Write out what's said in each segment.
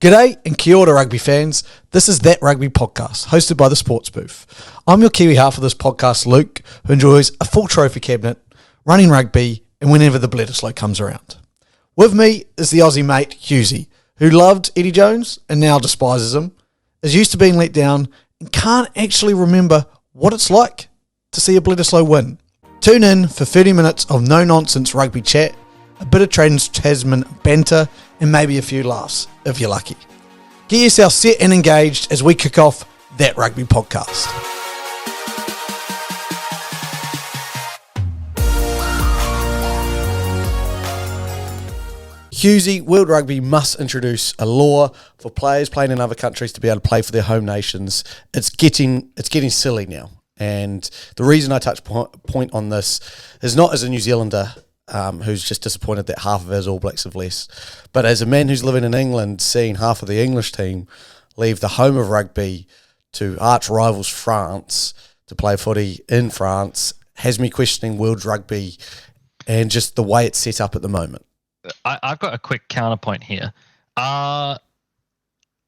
G'day and kia ora rugby fans. This is That Rugby podcast, hosted by the Sports Booth. I'm your Kiwi half of this podcast, Luke, who enjoys a full trophy cabinet, running rugby, and whenever the Bledisloe comes around. With me is the Aussie mate, Hughesy, who loved Eddie Jones and now despises him, is used to being let down, and can't actually remember what it's like to see a Bledisloe win. Tune in for 30 minutes of no-nonsense rugby chat, a bit of Trans-Tasman banter, and maybe a few laughs, if you're lucky. Get yourself set and engaged as we kick off That Rugby podcast. Hughesy, World Rugby must introduce a law for players playing in other countries to be able to play for their home nations. It's getting silly now. And the reason I touch point on this is not as a New Zealander who's just disappointed that half of his All Blacks have less, but as a man who's living in England, seeing half of the English team leave the home of rugby to arch rivals France to play footy in France has me questioning world rugby and just the way it's set up at the moment. I've got a quick counterpoint here.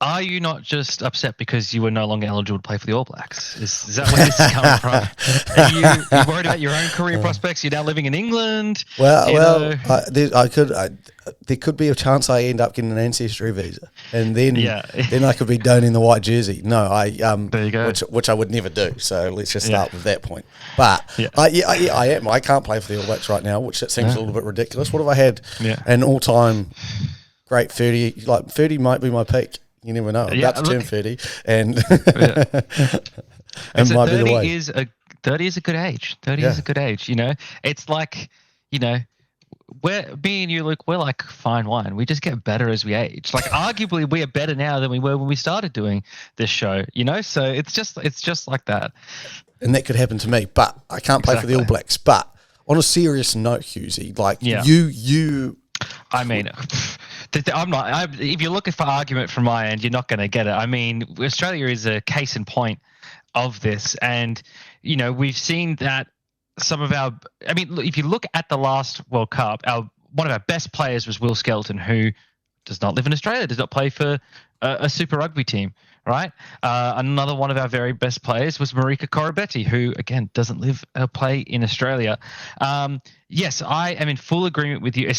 Are you not just upset because you were no longer eligible to play for the All Blacks? Is that where this is coming from? Are you worried about your own career prospects? You're now living in England. There could be a chance I end up getting an ancestry visa, and then I could be donning the white jersey. No, there you go. Which I would never do. So let's just start with that point. But I am. I can't play for the All Blacks right now, which it seems a little bit ridiculous. What have I had? An all-time great 30? Like 30 might be my peak. You never know. I'm about to turn 30, and and might be the way. 30 is a good age. 30 is a good age. You know, it's like, me and you, Luke, we're like fine wine. We just get better as we age. Like, arguably, we are better now than we were when we started doing this show. So it's just like that. And that could happen to me, but I can't play for the All Blacks. But on a serious note, Hughesy, you. I mean. I'm not. If you're looking for argument from my end, you're not going to get it. I mean, Australia is a case in point of this, and we've seen that some of our. I mean, if you look at the last World Cup, one of our best players was Will Skelton, who does not live in Australia, does not play for a Super Rugby team. Right. Another one of our very best players was Marika Koroibete, who again doesn't live play in Australia. Yes, I am in full agreement with you.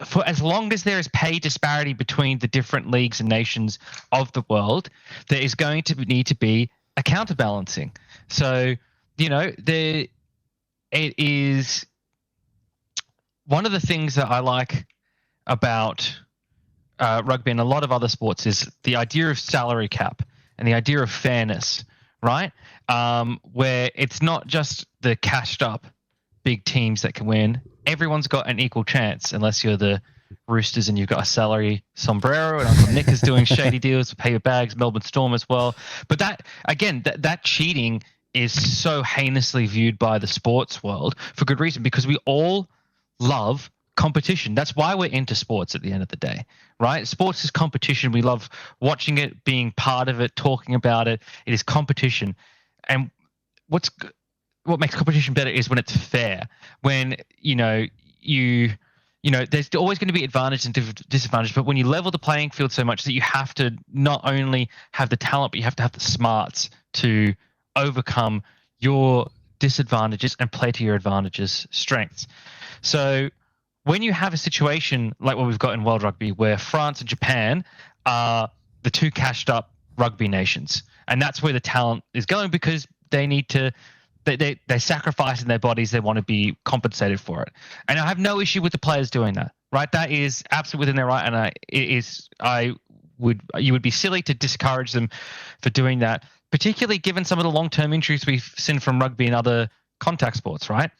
For as long as there is pay disparity between the different leagues and nations of the world, there is going to need to be a counterbalancing. So, it is one of the things that I like about rugby and a lot of other sports is the idea of salary cap and the idea of fairness, right? Where it's not just the cashed up big teams that can win. Everyone's got an equal chance unless you're the Roosters and you've got a salary sombrero, and Uncle Nick is doing shady deals with paper bags, Melbourne Storm as well. But that cheating is so heinously viewed by the sports world for good reason, because we all love competition. That's why we're into sports at the end of the day, right? Sports is competition. We love watching it, being part of it, talking about it. It is competition. And what makes competition better is when it's fair. When, there's always going to be advantage and disadvantage, but when you level the playing field so much that you have to not only have the talent, but you have to have the smarts to overcome your disadvantages and play to your advantages, strengths. So when you have a situation like what we've got in World Rugby, where France and Japan are the two cashed up rugby nations, and that's where the talent is going, because they need to, they sacrifice in their bodies, they want to be compensated for it. And I have no issue with the players doing that, right? That is absolutely within their right, and you would be silly to discourage them for doing that, particularly given some of the long-term injuries we've seen from rugby and other contact sports, right?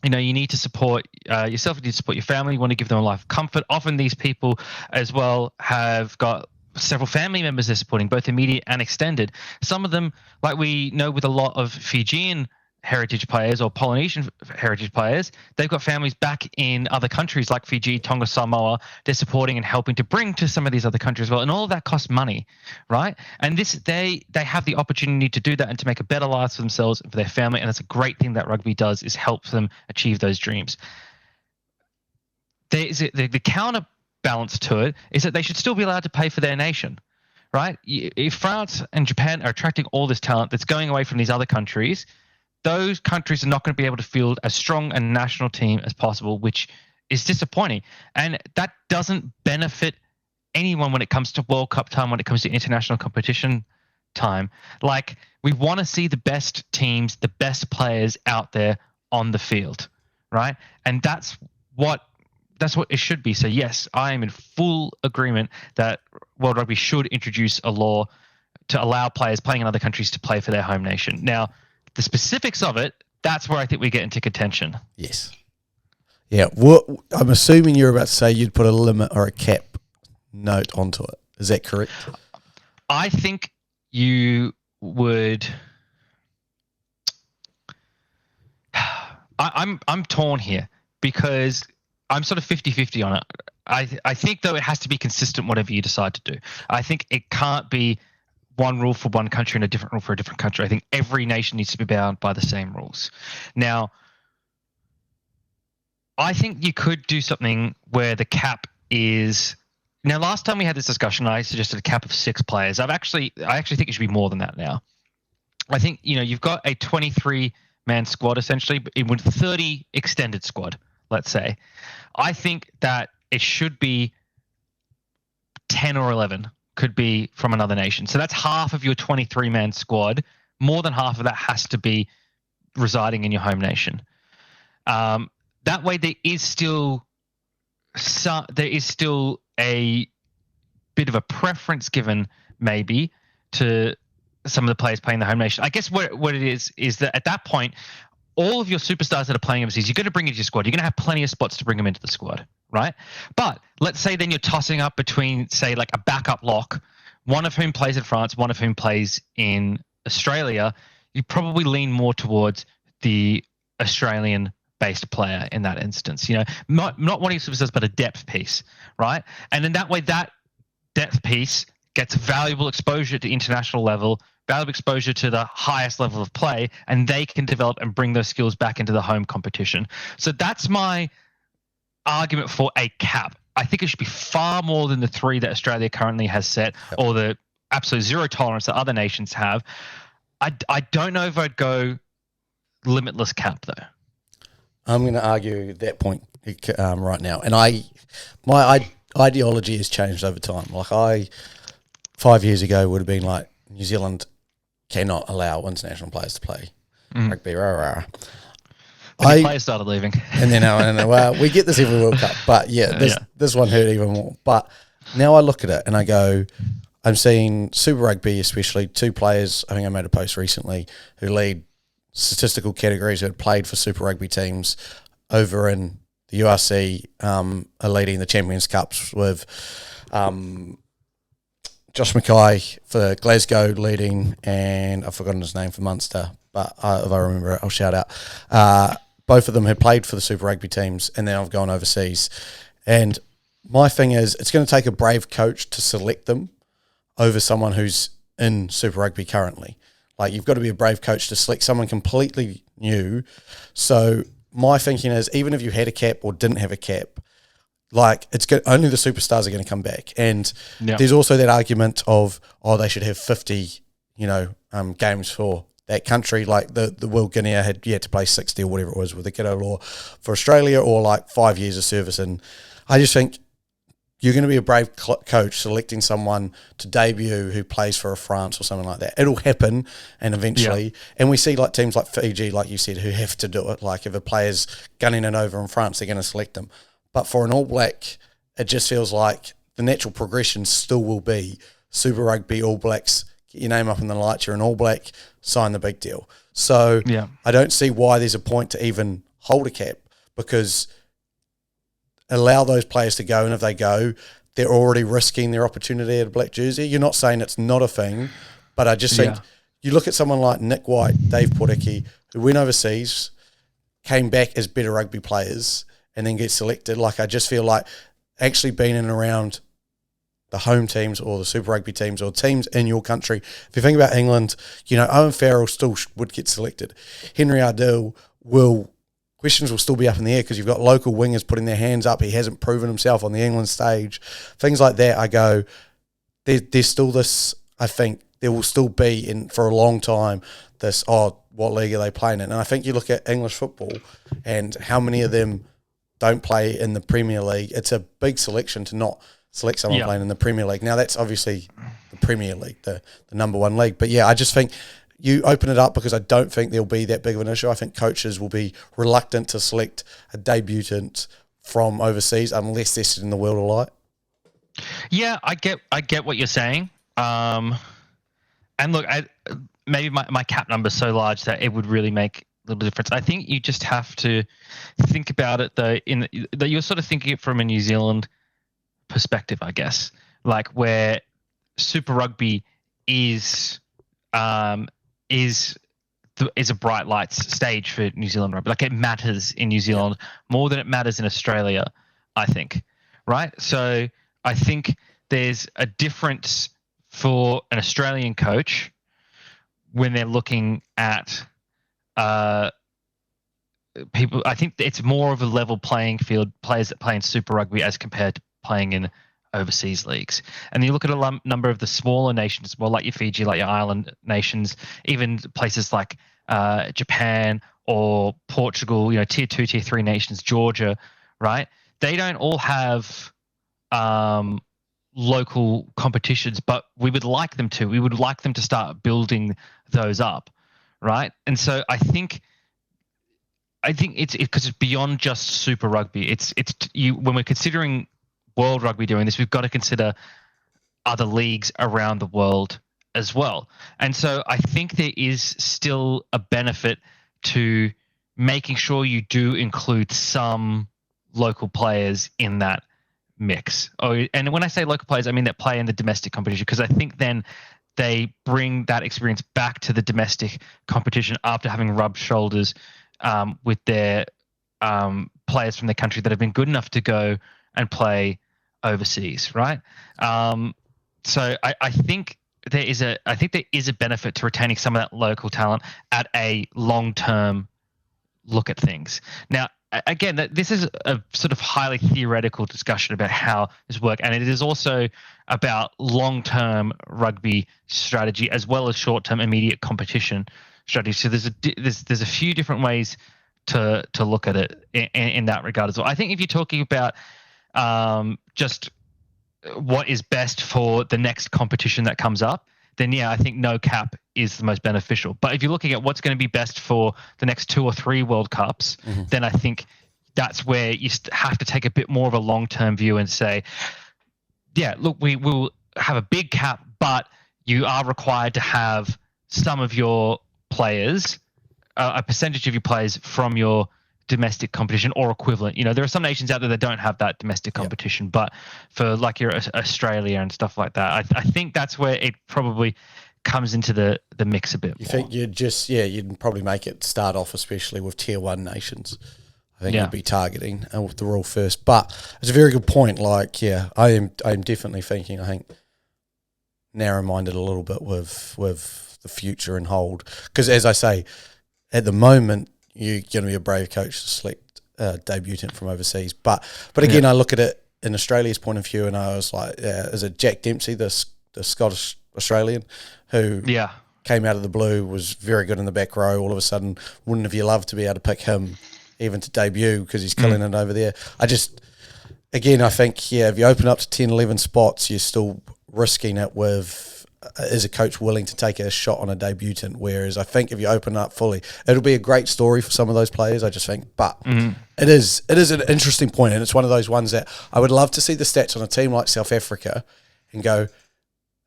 You need to support yourself, you need to support your family, you want to give them a life of comfort. Often these people as well have got several family members they're supporting, both immediate and extended. Some of them, like we know with a lot of Fijian heritage players or Polynesian heritage players, they've got families back in other countries like Fiji, Tonga, Samoa. They're supporting and helping to bring to some of these other countries as well. And all of that costs money, right? And they have the opportunity to do that and to make a better life for themselves and for their family. And that's a great thing that rugby does, is help them achieve those dreams. The counter balance to it is that they should still be allowed to pay for their nation, right? If France and Japan are attracting all this talent that's going away from these other countries, those countries are not going to be able to field as strong a national team as possible, which is disappointing. And that doesn't benefit anyone when it comes to World Cup time, when it comes to international competition time. Like, we want to see the best teams, the best players out there on the field, right? And that's what it should be. So yes, I am in full agreement that World Rugby should introduce a law to allow players playing in other countries to play for their home nation. Now, the specifics of it, that's where I think we get into contention. Yes. Yeah. What I'm assuming you're about to say you'd put a limit or a cap note onto it. Is that correct? I think you would. I'm torn here because I'm sort of 50-50 on it. I think, though, it has to be consistent whatever you decide to do. I think it can't be one rule for one country and a different rule for a different country. I think every nation needs to be bound by the same rules. Now, I think you could do something where the cap is. Now, last time we had this discussion, I suggested a cap of 6 players. I actually think it should be more than that now. I think, you've got a 23-man squad essentially, with 30 extended squad, let's say. I think that it should be 10 or 11 could be from another nation. So that's half of your 23-man squad. More than half of that has to be residing in your home nation. That way, there is still a bit of a preference given, maybe, to some of the players playing the home nation. I guess what it is that at that point, all of your superstars that are playing overseas, you're going to bring into your squad. You're going to have plenty of spots to bring them into the squad, right? But let's say then you're tossing up between, say, like a backup lock, one of whom plays in France, one of whom plays in Australia. You probably lean more towards the Australian-based player in that instance. Not wanting superstars, but a depth piece, right? And in that way, that depth piece gets valuable exposure to international level, valuable exposure to the highest level of play, and they can develop and bring those skills back into the home competition. So that's my argument for a cap. I think it should be far more than the 3 that Australia currently has set, or the absolute zero tolerance that other nations have. I don't know if I'd go limitless cap, though. I'm going to argue that point right now. And my ideology has changed over time. Like 5 years ago would have been like, New Zealand cannot allow international players to play rugby. The players started leaving. And then, well, we get this every World Cup. But this one hurt even more. But now I look at it and I go, I'm seeing Super Rugby, especially 2 players, I think I made a post recently, who lead statistical categories who had played for Super Rugby teams over in the URC, are leading the Champions Cups with Josh Mackay for Glasgow leading, and I've forgotten his name for Munster, but if I remember it, I'll shout out. Both of them had played for the Super Rugby teams, and then I've gone overseas. And my thing is, it's going to take a brave coach to select them over someone who's in Super Rugby currently. Like, you've got to be a brave coach to select someone completely new. So my thinking is, even if you had a cap or didn't have a cap, like, only the superstars are going to come back. And there's also that argument of, they should have 50, games for that country. Like the Will Guinea had to play 60 or whatever it was with the Kiddo law for Australia, or like 5 years of service. And I just think you're going to be a brave coach selecting someone to debut who plays for a France or something like that. It'll happen, and eventually, and we see like teams like Fiji, like you said, who have to do it. Like, if a player's gunning it over in France, they're going to select them. But for an All Black, it just feels like the natural progression still will be Super Rugby, All Blacks, get your name up in the lights, you're an All Black, sign the big deal. So I don't see why there's a point to even hold a cap, because allow those players to go, and if they go, they're already risking their opportunity at a black jersey. You're not saying it's not a thing, but I just think you look at someone like Nick White, Dave Porticki, who went overseas, came back as better rugby players, and then get selected. Like, I just feel like actually being in and around the home teams or the Super Rugby teams or teams in your country. If you think about England, Owen Farrell still would get selected. Henry Ardell will questions will still be up in the air because you've got local wingers putting their hands up. He hasn't proven himself on the England stage. Things like that, I go, there's still this, I think there will still be, for a long time, this, what league are they playing in? And I think you look at English football and how many of them don't play in the Premier League. It's a big selection to not select someone playing in the Premier League. Now, that's obviously the Premier League, the number one league. But, yeah, I just think you open it up because I don't think there'll be that big of an issue. I think coaches will be reluctant to select a debutant from overseas unless they're setting the world alight. Yeah, I get what you're saying. And look, maybe my cap number is so large that it would really make a little difference. I think you just have to think about it though, that you're sort of thinking it from a New Zealand perspective, I guess, like where Super Rugby is a bright lights stage for New Zealand rugby. Like it matters in New Zealand more than it matters in Australia, I think. Right? So I think there's a difference for an Australian coach when they're looking at people. I think it's more of a level playing field, players that play in Super Rugby as compared to playing in overseas leagues. And you look at a number of the smaller nations, well, like your Fiji, like your island nations, even places like Japan or Portugal, tier 2, tier 3 nations, Georgia, right? They don't all have local competitions, but we would like them to. We would like them to start building those up, right? And so I think it's because it's beyond just Super Rugby. It's when we're considering World Rugby doing this, we've got to consider other leagues around the world as well. And so I think there is still a benefit to making sure you do include some local players in that mix. And when I say local players, I mean that play in the domestic competition, because I think then they bring that experience back to the domestic competition after having rubbed shoulders with their players from their country that have been good enough to go and play overseas, right? So I think there is a benefit to retaining some of that local talent at a long-term look at things. Now, again, this is a sort of highly theoretical discussion about how this works, and it is also about long-term rugby strategy as well as short-term immediate competition strategy. So there's a few different ways to look at it in that regard as well. I think if you're talking about just what is best for the next competition that comes up, then yeah, I think no cap is the most beneficial. But if you're looking at what's going to be best for the next 2 or 3 World Cups, then I think that's where you have to take a bit more of a long-term view and say, yeah, look, we will have a big cap, but you are required to have some of your players, a percentage of your players from your domestic competition or equivalent. There are some nations out there that don't have that domestic competition, but for like your Australia and stuff like that, I think that's where it probably comes into the mix a bit. You think you'd probably make it start off, especially with tier 1 nations. I think you'd be targeting with the rule first. But it's a very good point. Like, yeah, I'm definitely thinking, I think, narrow-minded a little bit with the future in hold. Because as I say, at the moment, you're going to be a brave coach to select a debutant from overseas. But again, I look at it in Australia's point of view, and I was like, is it Jack Dempsey, the Scottish Australian, who came out of the blue, was very good in the back row. All of a sudden, wouldn't have you loved to be able to pick him even to debut because he's killing it over there? I think, if you open up to 10, 11 spots, you're still risking it with, is a coach willing to take a shot on a debutant? Whereas I think if you open up fully, it'll be a great story for some of those players, I just think. But it is an interesting point, and it's one of those ones that I would love to see the stats on a team like South Africa and go,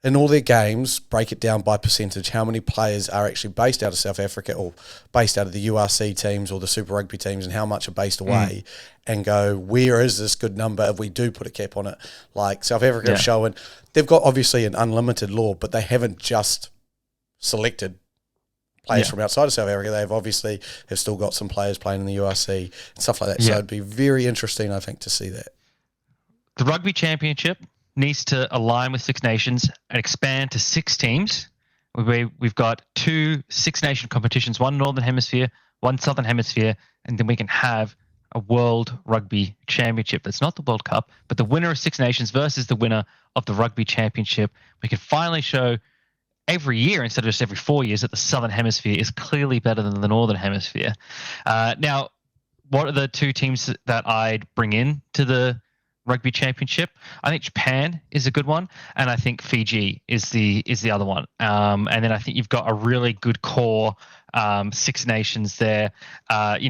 in all their games, break it down by percentage, how many players are actually based out of South Africa or based out of the URC teams or the Super Rugby teams, and how much are based away, and go, where is this good number if we do put a cap on it? Like South Africa have shown, they've got obviously an unlimited law, but they haven't just selected players from outside of South Africa. They've obviously have still got some players playing in the URC and stuff like that. So it'd be very interesting, I think, to see that. The Rugby Championship needs to align with Six Nations and expand to 6 teams. We've got 2 Six Nation competitions, one Northern Hemisphere, one Southern Hemisphere, and then we can have a World Rugby Championship. That's not the World Cup, but the winner of Six Nations versus the winner of the Rugby Championship. We can finally show every year instead of just every 4 years that the Southern Hemisphere is clearly better than the Northern Hemisphere. Now, what are the two teams that I'd bring in to the Rugby Championship? I think Japan is a good one, and I think Fiji is the other one. And then I think you've got a really good core Six Nations there.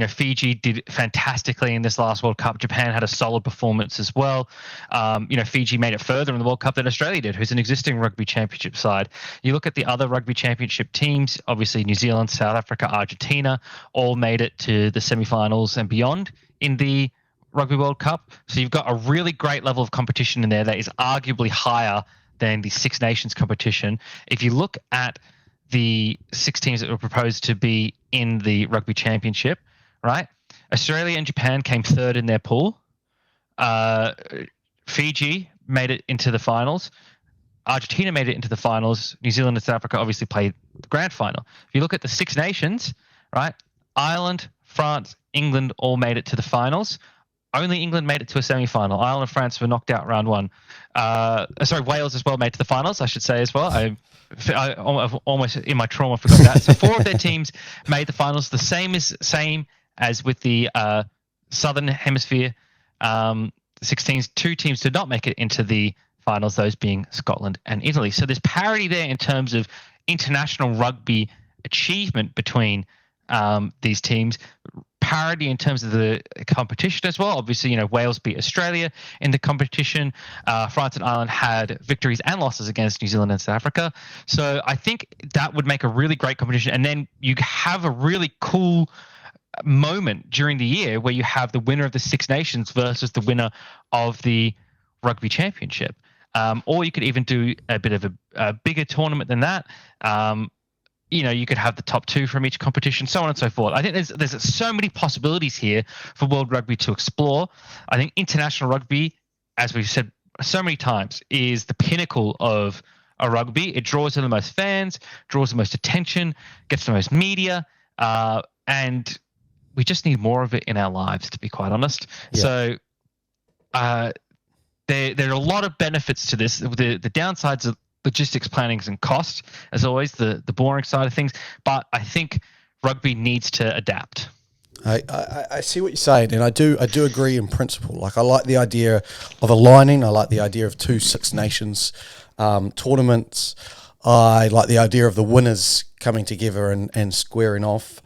Fiji did fantastically in this last World Cup. Japan had a solid performance as well. Fiji made it further in the World Cup than Australia did, who's an existing Rugby Championship side. You look at the other Rugby Championship teams, obviously New Zealand, South Africa, Argentina, all made it to the semi-finals and beyond in the Rugby World Cup. So you've got a really great level of competition in there that is arguably higher than the Six Nations competition. If you look at the 6 teams that were proposed to be in the Rugby Championship, right? Australia and Japan came third in their pool. Fiji made it into the finals. Argentina made it into the finals. New Zealand and South Africa obviously played the grand final. If you look at the Six Nations, right? Ireland, France, England all made it to the finals. Only England made it to a semi-final. Ireland and France were knocked out round one. Wales as well made to the finals, I should say as well. I almost in my trauma forgot that. So 4 of their teams made the finals. The same as with the Southern Hemisphere 6 teams. 2 teams did not make it into the finals, those being Scotland and Italy. So there's parity there in terms of international rugby achievement between these teams. Parity in terms of the competition as well. Obviously, Wales beat Australia in the competition. France and Ireland had victories and losses against New Zealand and South Africa. So I think that would make a really great competition. And then you have a really cool moment during the year where you have the winner of the Six Nations versus the winner of the Rugby Championship. Or you could even do a bit of a bigger tournament than that. You could have the top 2 from each competition, so on and so forth. I think there's so many possibilities here for World Rugby to explore. I think international rugby, as we've said so many times, is the pinnacle of a rugby. It draws in the most fans, draws the most attention, gets the most media, and we just need more of it in our lives, to be quite honest. Yeah. So there are a lot of benefits to this. The downsides are logistics, plannings, and cost, as always, the boring side of things. But I think rugby needs to adapt. I see what you're saying, and I do agree in principle. Like, I like the idea of aligning. I like the idea of 2 Six Nations tournaments. I like the idea of the winners coming together and squaring off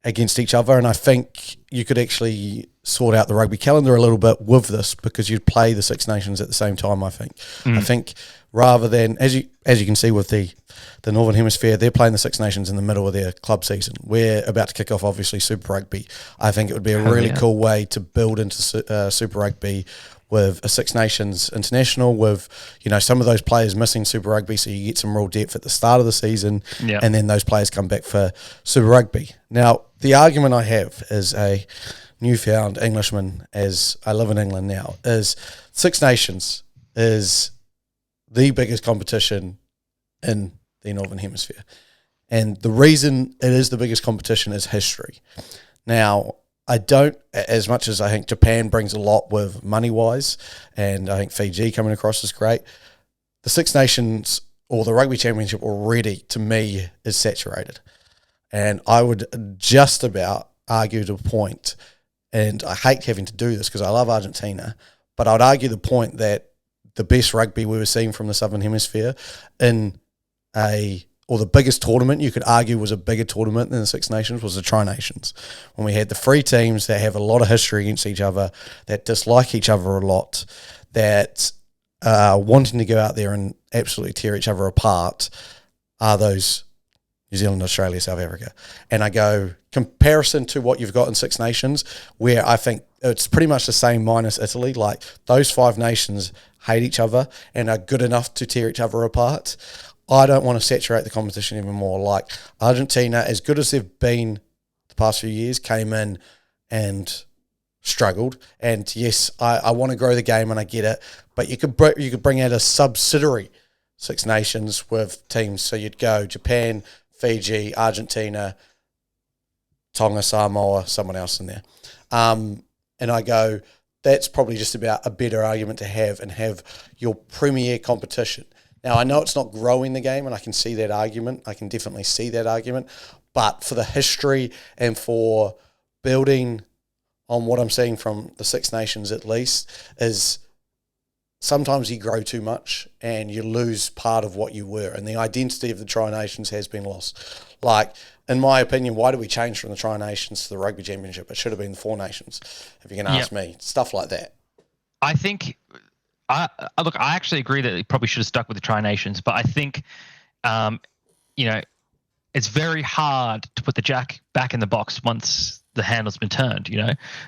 against each other. And I think you could actually sort out the rugby calendar a little bit with this, because you'd play the Six Nations at the same time, I think. I think rather than, as you can see with the Northern Hemisphere, they're playing the Six Nations in the middle of their club season. We're about to kick off, obviously, Super Rugby. I think it would be a really cool way to build into Super Rugby with a Six Nations international, with some of those players missing Super Rugby, so you get some real depth at the start of the season, and then those players come back for Super Rugby. Now, the argument I have is a newfound Englishman, as I live in England now, is Six Nations is the biggest competition in the Northern Hemisphere. And the reason it is the biggest competition is history. Now, I don't, as much as I think Japan brings a lot with money-wise, and I think Fiji coming across is great, the Six Nations or the Rugby Championship already, to me, is saturated. And I would just about argue to the point, and I hate having to do this because I love Argentina, but I'd argue the point that the best rugby we were seeing from the Southern Hemisphere or the biggest tournament you could argue was a bigger tournament than the Six Nations was the Tri-Nations. When we had the 3 teams that have a lot of history against each other, that dislike each other a lot, that are wanting to go out there and absolutely tear each other apart, are those New Zealand, Australia, South Africa. And I go, comparison to what you've got in Six Nations, where I think it's pretty much the same minus Italy. Like, those 5 nations hate each other and are good enough to tear each other apart. I don't want to saturate the competition even more. Like, Argentina, as good as they've been the past few years, came in and struggled. And yes, I want to grow the game, and I get it. But you could bring out a subsidiary Six Nations with teams. So you'd go Japan, Fiji, Argentina, Tonga, Samoa, someone else in there. And I go, that's probably just about a better argument to have and have your premier competition. Now, I know it's not growing the game, and I can see that argument. I can definitely see that argument. But for the history and for building on what I'm seeing from the Six Nations at least is sometimes you grow too much and you lose part of what you were. And the identity of the Tri-Nations has been lost. Like, in my opinion, why do we change from the Tri-Nations to the Rugby Championship? It should have been the Four Nations, if you can ask me. Stuff like that. I think... I actually agree that it probably should have stuck with the Tri-Nations, but I think, it's very hard to put the jack back in the box once the handle's been turned,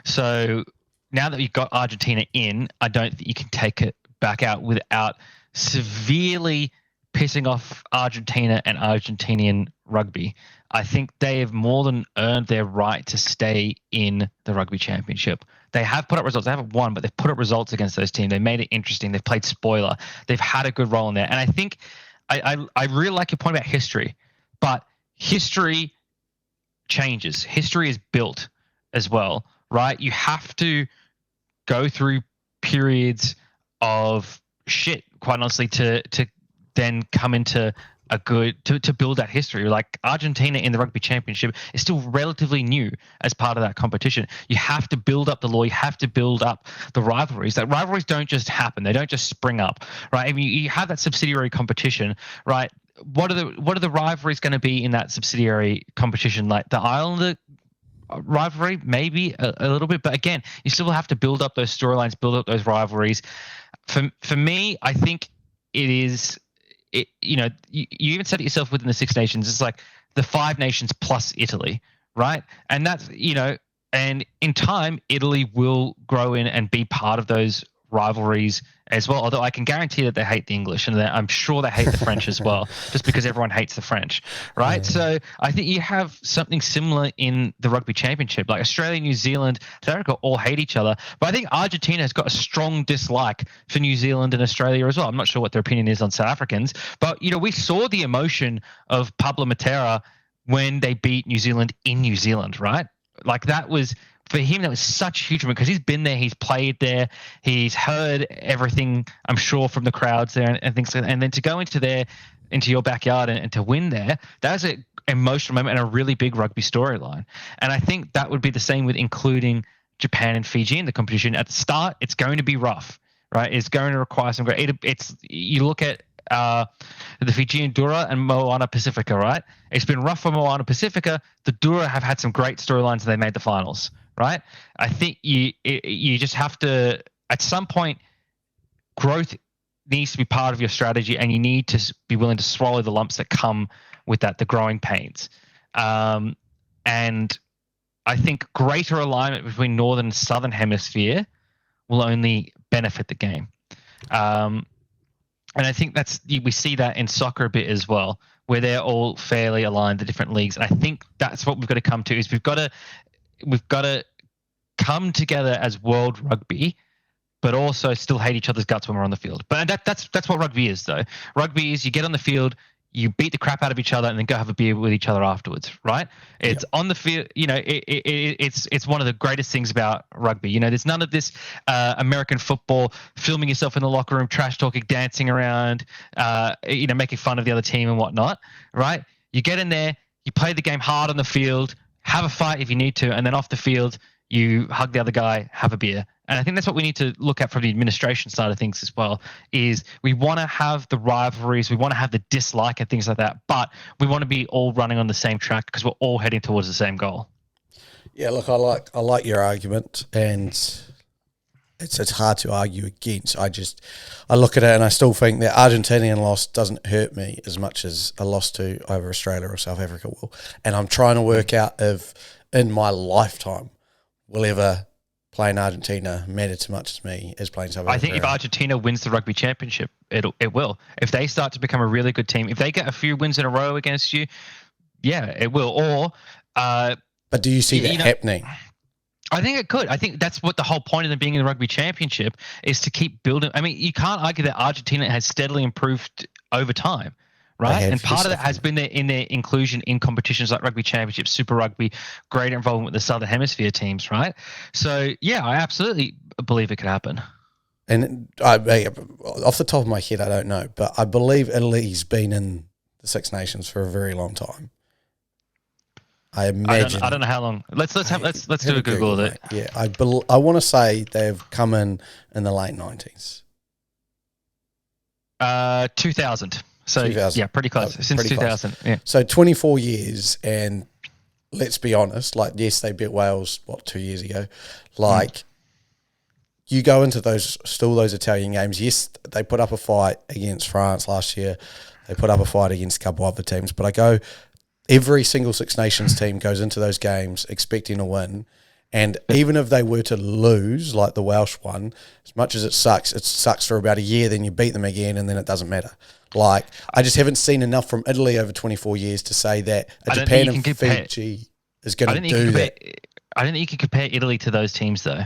So now that you've got Argentina in, I don't think you can take it back out without severely pissing off Argentina and Argentinian rugby. I think they have more than earned their right to stay in the Rugby Championship. They have put up results. They haven't won, but they've put up results against those teams. They made it interesting. They've played spoiler. They've had a good role in there. And I think I really like your point about history, but history changes. History is built as well, right? You have to go through periods of shit, quite honestly, to then come into a good to build that history. Like Argentina in the Rugby Championship is still relatively new as part of that competition. You have to build up the law. You have to build up the rivalries. That rivalries don't just happen. They don't just spring up, right? I mean, you have that subsidiary competition, right? What are the rivalries going to be in that subsidiary competition? Like the Islander rivalry, maybe a little bit, but again, you still have to build up those storylines, build up those rivalries. For me, I think it is. You even said it yourself within the Six Nations. It's like the Five Nations plus Italy, right? And that's, and in time, Italy will grow in and be part of those rivalries as well. Although I can guarantee that they hate the English, and I'm sure they hate the French as well, just because everyone hates the French, right? Yeah. So I think you have something similar in the Rugby Championship. Like Australia, New Zealand, South Africa all hate each other, but I think Argentina has got a strong dislike for New Zealand and Australia as well. I'm not sure what their opinion is on South Africans, but we saw the emotion of Pablo Matera when they beat New Zealand in New Zealand, right? Like that was. For him, that was such a huge moment because he's been there, he's played there, he's heard everything, I'm sure, from the crowds there and things like that. And then to go into your backyard and to win there, that was an emotional moment and a really big rugby storyline. And I think that would be the same with including Japan and Fiji in the competition. At the start, it's going to be rough, right? It's going to require some great. You look at the Fijian Dura and Moana Pacifica, right? It's been rough for Moana Pacifica. The Dura have had some great storylines and they made the finals. Right? I think you just have to, at some point, growth needs to be part of your strategy, and you need to be willing to swallow the lumps that come with that, the growing pains. And I think greater alignment between Northern and Southern Hemisphere will only benefit the game. And I think we see that in soccer a bit as well, where they're all fairly aligned, the different leagues. And I think that's what we've got to come to, is we've got to come together as world rugby, but also still hate each other's guts when we're on the field. But that's what rugby is, though. Rugby is you get on the field, you beat the crap out of each other, and then go have a beer with each other afterwards, right? It's on the field. It's one of the greatest things about rugby. There's none of this American football, filming yourself in the locker room, trash talking, dancing around, making fun of the other team and whatnot, right? You get in there, you play the game hard on the field, have a fight if you need to, and then off the field, you hug the other guy, have a beer. And I think that's what we need to look at from the administration side of things as well, is we want to have the rivalries, we want to have the dislike and things like that, but we want to be all running on the same track because we're all heading towards the same goal. Yeah, look, I like your argument, and it's hard to argue against. I look at it and I still think that Argentinian loss doesn't hurt me as much as a loss to either Australia or South Africa will. And I'm trying to work out if in my lifetime will ever playing Argentina matter too much as me as playing South Africa. I think if Argentina wins the Rugby Championship, it will. If they start to become a really good team, if they get a few wins in a row against you, yeah, it will. Or but do you see that happening? I think it could. I think that's what the whole point of them being in the Rugby Championship is, to keep building. I mean, you can't argue that Argentina has steadily improved over time, right? have, And part yes, of that has been in their inclusion in competitions like Rugby Championship, Super Rugby, greater involvement with the Southern Hemisphere teams, right? So yeah, I absolutely believe it could happen. And off the top of my head, I don't know, but I believe Italy's been in the Six Nations for a very long time. I imagine. I don't know how long. Let's do a Google of it. Yeah, I want to say they've come in the late 90s. 2000. So 2000. yeah, pretty close. Since pretty 2000. Close. Yeah. So 24 years, and let's be honest, like, yes, they beat Wales 2 years ago. Like, you go into those Italian games. Yes, they put up a fight against France last year. They put up a fight against a couple other teams, but every single Six Nations team goes into those games expecting to win. And even if they were to lose, like the Welsh one, as much as it sucks for about a year, then you beat them again, and then it doesn't matter. Like, I just haven't seen enough from Italy over 24 years to say that Japan and Fiji is going to do that. I don't think you can compare Italy to those teams, though,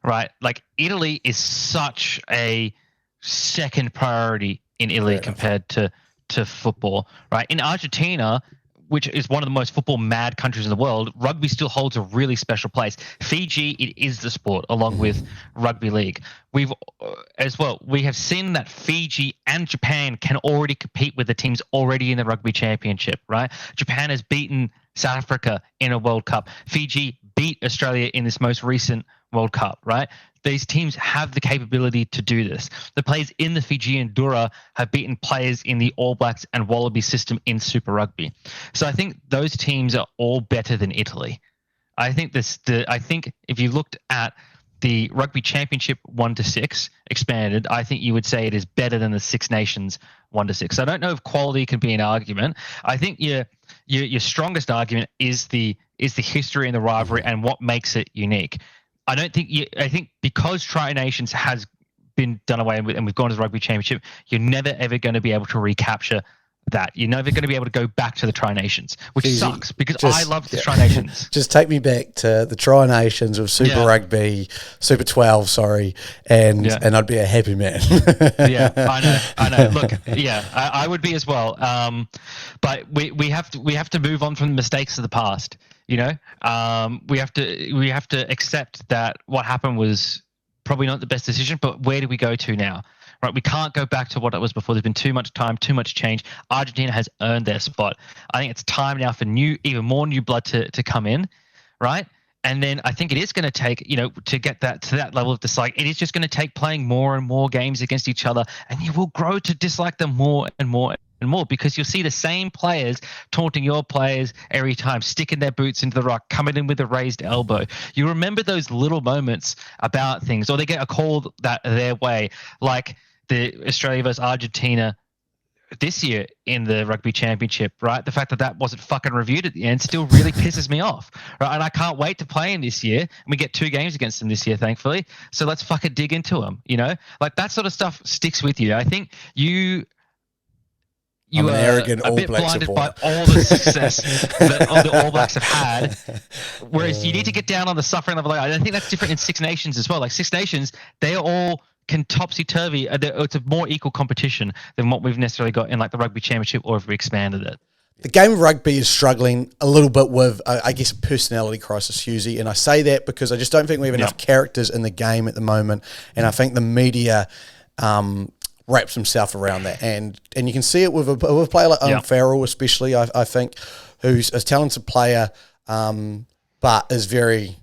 right? Like, Italy is such a second priority in Italy compared to football, right? In Argentina, which is one of the most football mad countries in the world, rugby still holds a really special place. Fiji, it is the sport along with rugby league. We have seen that Fiji and Japan can already compete with the teams already in the rugby championship, right? Japan has beaten South Africa in a World Cup. Fiji beat Australia in this most recent World Cup, right? These teams have the capability to do this. The players in the Fijian Dura have beaten players in the All Blacks and Wallaby system in Super Rugby. So I think those teams are all better than Italy. I think if you looked at the Rugby Championship 1-6 expanded, I think you would say it is better than the Six Nations 1-6. I don't know if quality can be an argument. I think your strongest argument is the history and the rivalry and what makes it unique. I think because Tri Nations has been done away with and we've gone to the Rugby Championship, you're never ever going to be able to recapture that. You're never going to be able to go back to the Tri Nations, which sucks because I love the Tri Nations. Just take me back to the Tri Nations of Super Rugby, Super 12, and I'd be a happy man. Yeah, I know. Look, I would be as well. But we have to move on from the mistakes of the past. You know, we have to accept that what happened was probably not the best decision. But where do we go to now? Right, we can't go back to what it was before. There's been too much time, too much change. Argentina has earned their spot. I think it's time now for even more new blood to come in, right? And then I think it is going to take, to get that to that level of dislike, it is just going to take playing more and more games against each other, and you will grow to dislike them more and more and more because you'll see the same players taunting your players every time, sticking their boots into the rock, coming in with a raised elbow. You remember those little moments about things, or they get a call that their way, like the Australia versus Argentina this year in the Rugby Championship, right? The fact that wasn't fucking reviewed at the end still really pisses me off, right? And I can't wait to play him this year. And we get 2 games against them this year, thankfully. So let's fucking dig into them, Like, that sort of stuff sticks with you. I think you I'm an arrogant a All bit Black blinded supporter. by all the success that all the All Blacks have had. Whereas you need to get down on the suffering level. I think that's different in Six Nations as well. Like, Six Nations, they all can topsy-turvy. It's a more equal competition than what we've necessarily got in, like, the Rugby Championship, or if we expanded it. The game of rugby is struggling a little bit with, I guess, a personality crisis, Husey. And I say that because I just don't think we have enough characters in the game at the moment. And I think the media wraps himself around that. And you can see it with a player like Owen Farrell, especially, I think, who's a talented player, but is very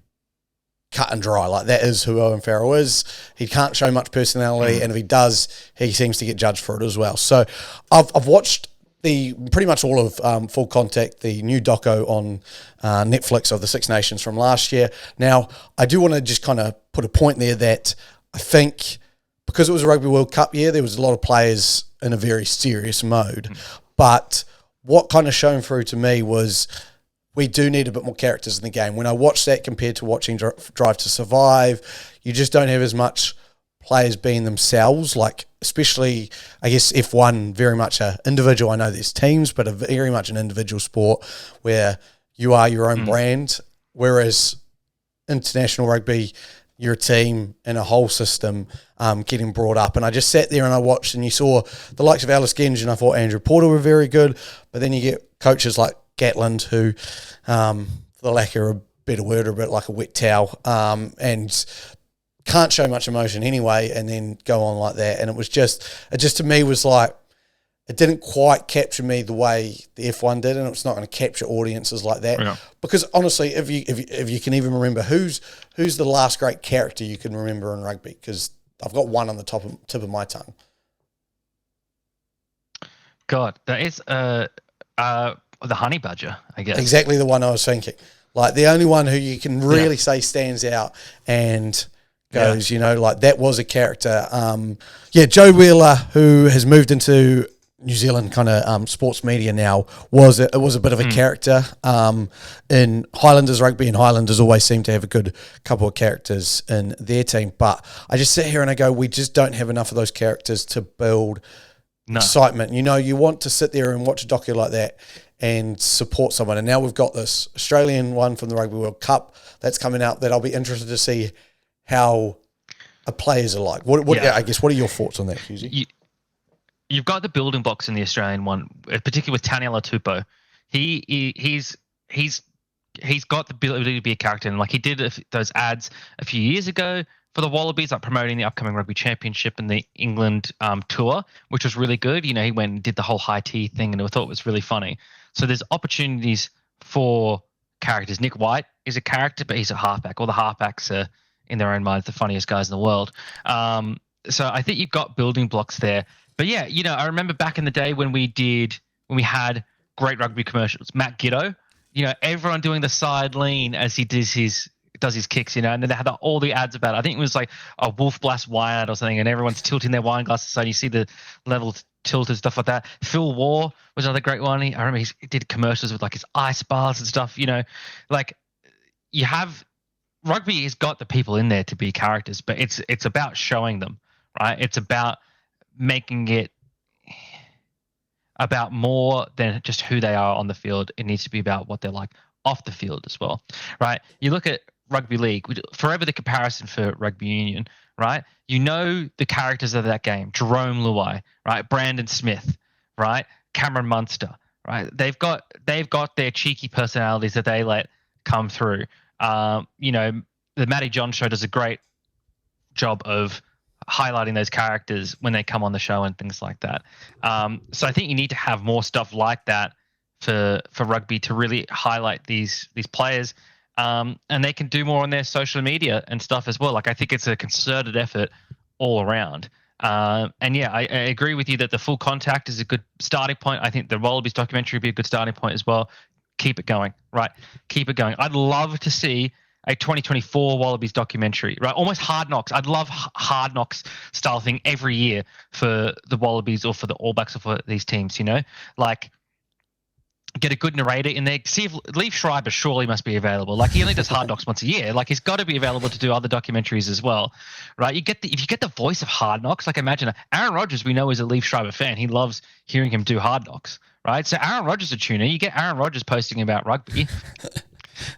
cut and dry. Like, that is who Owen Farrell is. He can't show much personality, and if he does, he seems to get judged for it as well. So I've watched pretty much all of Full Contact, the new doco on Netflix of the Six Nations from last year. Now, I do want to just kind of put a point there that I think because it was a Rugby World Cup year, there was a lot of players in a very serious mode. But what kind of shone through to me was we do need a bit more characters in the game. When I watched that compared to watching Drive to Survive, you just don't have as much players being themselves, like especially, I guess, F1, very much an individual. I know there's teams, but very much an individual sport where you are your own brand, whereas international rugby, you're a team and a whole system getting brought up. And I just sat there and I watched, and you saw the likes of Alice Genge, and I thought Andrew Porter were very good. But then you get coaches like Gatland who, for the lack of a better word, are a bit like a wet towel, and can't show much emotion anyway, and then go on like that. And it just to me was like, it didn't quite capture me the way the F1 did, and it's not going to capture audiences like that. Yeah. Because honestly, if you can even remember who's the last great character you can remember in rugby, because I've got one on the tip of my tongue. God, that is the honey badger, I guess. Exactly the one I was thinking. Like the only one who you can really say stands out and goes, like that was a character. Joe Wheeler, who has moved into New Zealand kind of sports media now, was a bit of a character in Highlanders rugby, and Highlanders always seem to have a good couple of characters in their team. But I just sit here and I go, we just don't have enough of those characters to build excitement. You want to sit there and watch a docu like that and support someone. And now we've got this Australian one from the Rugby World Cup that's coming out that I'll be interested to see how players are like. What are your thoughts on that, Husey? You've got the building blocks in the Australian one, particularly with Taniela Tupou. He's got the ability to be a character, and like he did those ads a few years ago for the Wallabies, like promoting the upcoming Rugby Championship and the England tour, which was really good. He went and did the whole high tea thing, and I thought it was really funny. So there's opportunities for characters. Nick White is a character, but he's a halfback. All the halfbacks are, in their own minds, the funniest guys in the world. So I think you've got building blocks there. But yeah, I remember back in the day when we had great rugby commercials. Matt Giddo, everyone doing the side lean as he does his kicks, and then they had all the ads about it. I think it was like a Wolf Blast wine ad or something, and everyone's tilting their wine glasses so you see the level tilted, stuff like that. Phil Waugh was another great one. I remember he did commercials with like his ice bars and stuff. Like you have rugby has got the people in there to be characters, but it's about showing them, right? It's about making it about more than just who they are on the field. It needs to be about what they're like off the field as well, right? You look at rugby league, forever the comparison for rugby union, right? The characters of that game: Jerome Luai, right? Brandon Smith, right? Cameron Munster, right? They've got their cheeky personalities that they let come through. The Matty John show does a great job of highlighting those characters when they come on the show and things like that. So I think you need to have more stuff like that for rugby to really highlight these players, and they can do more on their social media and stuff as well. Like I think it's a concerted effort all around. I agree with you that the Full Contact is a good starting point. I think the Wallabies documentary would be a good starting point as well. Keep it going, right? Keep it going. I'd love to see a 2024 Wallabies documentary, right? Almost Hard Knocks. I'd love Hard Knocks style thing every year for the Wallabies or for the All Blacks or for these teams, like get a good narrator in there. See if Leif Schreiber surely must be available. Like he only does Hard Knocks once a year. Like he's got to be available to do other documentaries as well, right? If you get the voice of Hard Knocks, like imagine Aaron Rodgers, we know is a Leif Schreiber fan. He loves hearing him do Hard Knocks, right? So Aaron Rodgers a tuner. You get Aaron Rodgers posting about rugby.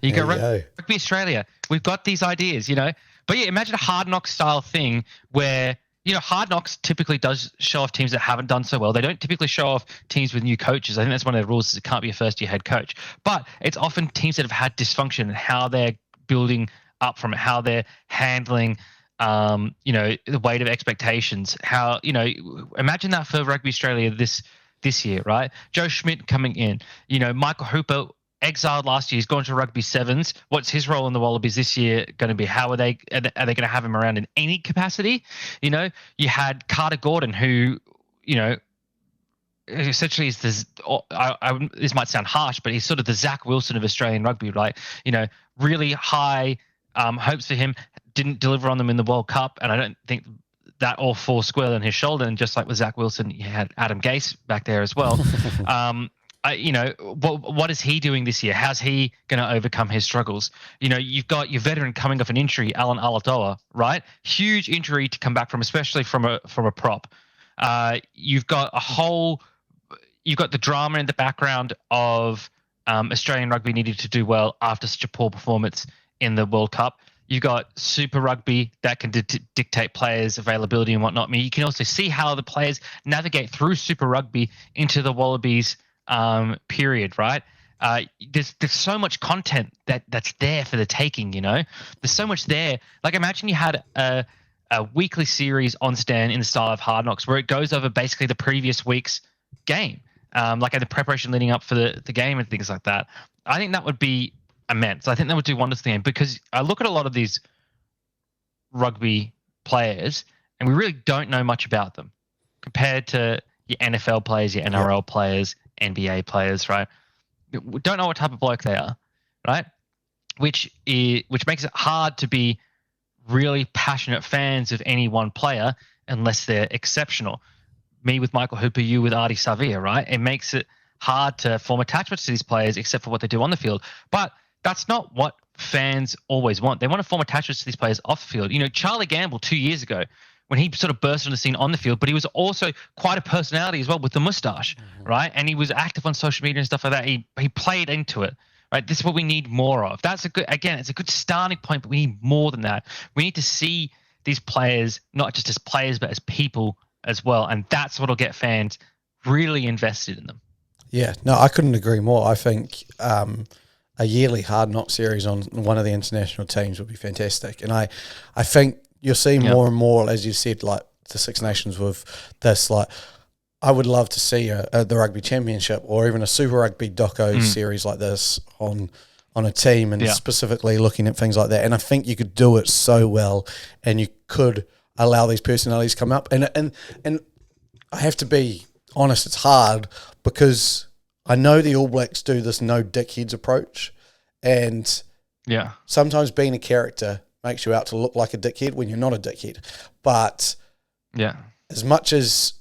You go Rugby Australia. We've got these ideas, But yeah, imagine a Hard Knocks style thing where, Hard Knocks typically does show off teams that haven't done so well. They don't typically show off teams with new coaches. I think that's one of the rules, is it can't be a first-year head coach. But it's often teams that have had dysfunction and how they're building up from it, how they're handling, the weight of expectations. How, imagine that for Rugby Australia this year, right? Joe Schmidt coming in, Michael Hooper, exiled last year. He's gone to rugby sevens. What's his role in the Wallabies this year going to be? How are they going to have him around in any capacity? You had Carter Gordon, who, essentially is this. This might sound harsh, but he's sort of the Zach Wilson of Australian rugby, right? Really high hopes for him. Didn't deliver on them in the World Cup, and I don't think that all falls square on his shoulder. And just like with Zach Wilson, you had Adam Gase back there as well. What is he doing this year? How's he going to overcome his struggles? You've got your veteran coming off an injury, Alan Alatoa, right? Huge injury to come back from, especially from a prop. You've got the drama in the background of Australian rugby needed to do well after such a poor performance in the World Cup. You've got Super Rugby that can dictate players' availability and whatnot. I mean, you can also see how the players navigate through Super Rugby into the Wallabies period, right? There's so much content that's there for the taking. There's so much there. Like, imagine you had a weekly series on Stan in the style of Hard Knocks, where it goes over basically the previous week's game, like in the preparation leading up for the game and things like that. I think that would be immense. I think that would do wonders to the game, because I look at a lot of these rugby players and we really don't know much about them compared to your NFL players, your NRL players, NBA players, right? We don't know what type of bloke they are, right? Which makes it hard to be really passionate fans of any one player unless they're exceptional. Me with Michael Hooper, you with Artie Savia, right? It makes it hard to form attachments to these players except for what they do on the field. But that's not what fans always want. They want to form attachments to these players off the field. Charlie Gamble 2 years ago, when he sort of burst on the scene on the field, but he was also quite a personality as well with the mustache, right? And he was active on social media and stuff like that. He played into it, right? This is what we need more of. It's a good starting point, but we need more than that. We need to see these players not just as players, but as people as well. And that's what will get fans really invested in them. Yeah, no, I couldn't agree more. I think a yearly Hard Knock series on one of the international teams would be fantastic. And I think you'll see more and more, as you said, like the Six Nations with this. Like, I would love to see the Rugby Championship or even a Super Rugby doco series like this on a team, and specifically looking at things like that. And I think you could do it so well, and you could allow these personalities to come up. And I have to be honest, it's hard because I know the All Blacks do this no dickheads approach, and sometimes being a character makes you out to look like a dickhead when you're not a dickhead. But as much as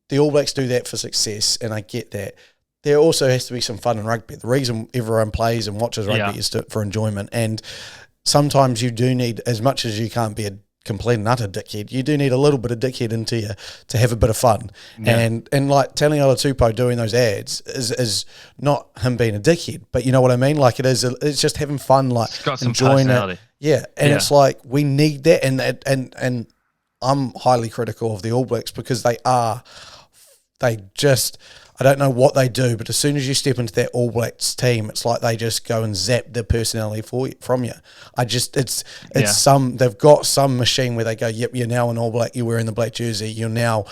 the All Blacks do that for success, and I get that, there also has to be some fun in rugby. The reason everyone plays and watches rugby is for enjoyment, and sometimes you do need, as much as you can't be a complete and utter dickhead, you do need a little bit of dickhead into you to have a bit of fun. And like Taniela Tupou doing those ads is not him being a dickhead, but you know what I mean? Like it's just having fun, like enjoying it. Yeah. And it's like we need that, and I'm highly critical of the All Blacks because they just, I don't know what they do, but as soon as you step into that All Blacks team, it's like they just go and zap their personality from you. They've got some machine where they go, yep, you're now an All Black, you're wearing the black jersey, you're now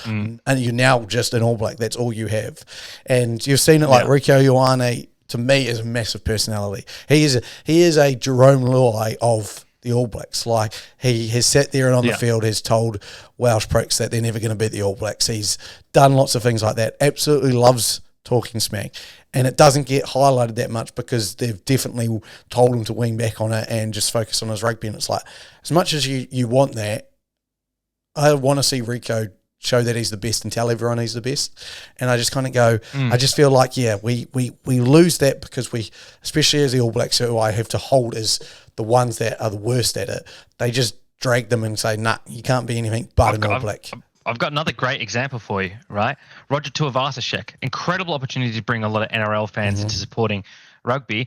just an All Black, that's all you have. And you've seen it like Rieko Ioane, to me, is a massive personality. He is a Jerome Luai of the All Blacks. Like, he has sat there and on the field has told Welsh pricks that they're never going to beat the All Blacks. He's done lots of things like that. Absolutely loves talking smack, and it doesn't get highlighted that much because they've definitely told him to wing back on it and just focus on his rugby. And it's like, as much as you want that, I want to see Rieko show that he's the best and tell everyone he's the best. And I just kind of go, I just feel like, we lose that because we, especially as the All Blacks, who I have to hold as the ones that are the worst at it, they just drag them and say, nah, you can't be anything but an All Black. I've got another great example for you, right? Roger Tuivasa-Sheck. Incredible opportunity to bring a lot of NRL fans into supporting rugby.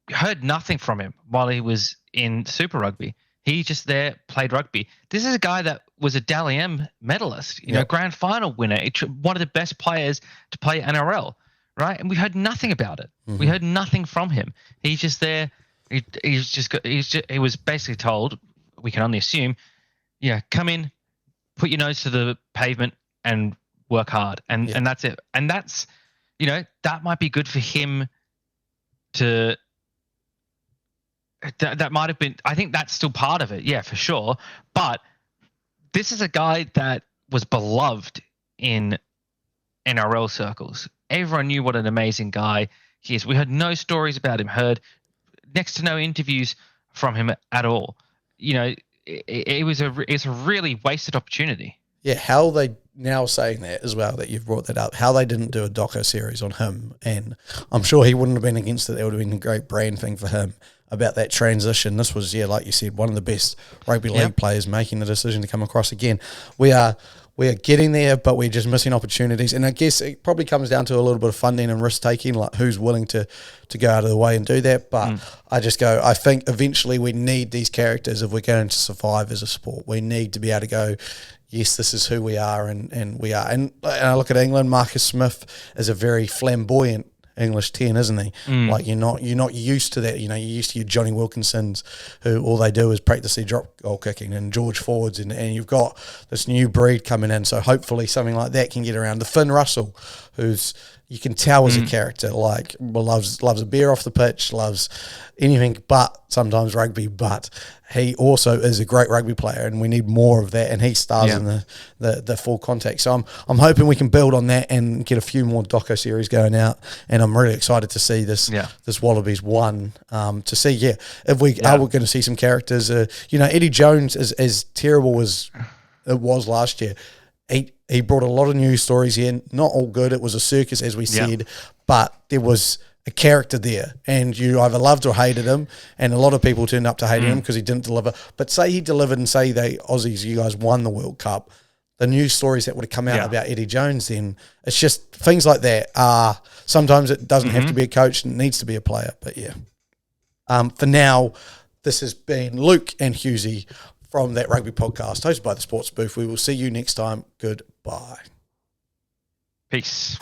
Heard nothing from him while he was in Super Rugby. He just there played rugby. This is a guy that was a Dally M medalist, grand final winner, one of the best players to play NRL, right? And we heard nothing about it. We heard nothing from him. He's just there. He was basically told, we can only assume, come in, put your nose to the pavement and work hard. And that's it. And that's, that might be good for him to, that might have been, I think that's still part of it. Yeah, for sure. But this is a guy that was beloved in NRL circles. Everyone knew what an amazing guy he is. We heard no stories about him, heard next to no interviews from him at all. It's a really wasted opportunity. Yeah, how they now saying that as well, that you've brought that up, how they didn't do a doco series on him, and I'm sure he wouldn't have been against it. That would have been a great brand thing for him about that transition. This was, like you said, one of the best rugby league players making the decision to come across again. We are we are getting there, but we're just missing opportunities. And I guess it probably comes down to a little bit of funding and risk taking, like who's willing to go out of the way and do that. But I think eventually we need these characters if we're going to survive as a sport. We need to be able to go, yes, this is who we are, and we are. And I look at England. Marcus Smith is a very flamboyant English 10, isn't he? Like you're not used to that. You're used to your Johnny Wilkinsons, who all they do is practice their drop goal kicking, and George Forwards, and you've got this new breed coming in. So hopefully something like that can get around. The Finn Russell, who's you can tell as a character, like loves a beer off the pitch, loves anything but sometimes rugby, but he also is a great rugby player, and we need more of that, and he stars in the full contact. So I'm hoping we can build on that and get a few more doco series going out, and I'm really excited to see this Wallabies one, to see if we are going to see some characters. Eddie Jones, as terrible as it was last year, he brought a lot of news stories in, not all good. It was a circus, as we said, but there was a character there, and you either loved or hated him, and a lot of people turned up to hate him because he didn't deliver. But say he delivered, and say Aussies, you guys won the World Cup, the news stories that would have come out about Eddie Jones, then it's just things like that. Sometimes it doesn't have to be a coach, it needs to be a player. But for now, this has been Luke and Husey from That Rugby Podcast, hosted by the Sports Booth. We will see you next time. Goodbye. Peace.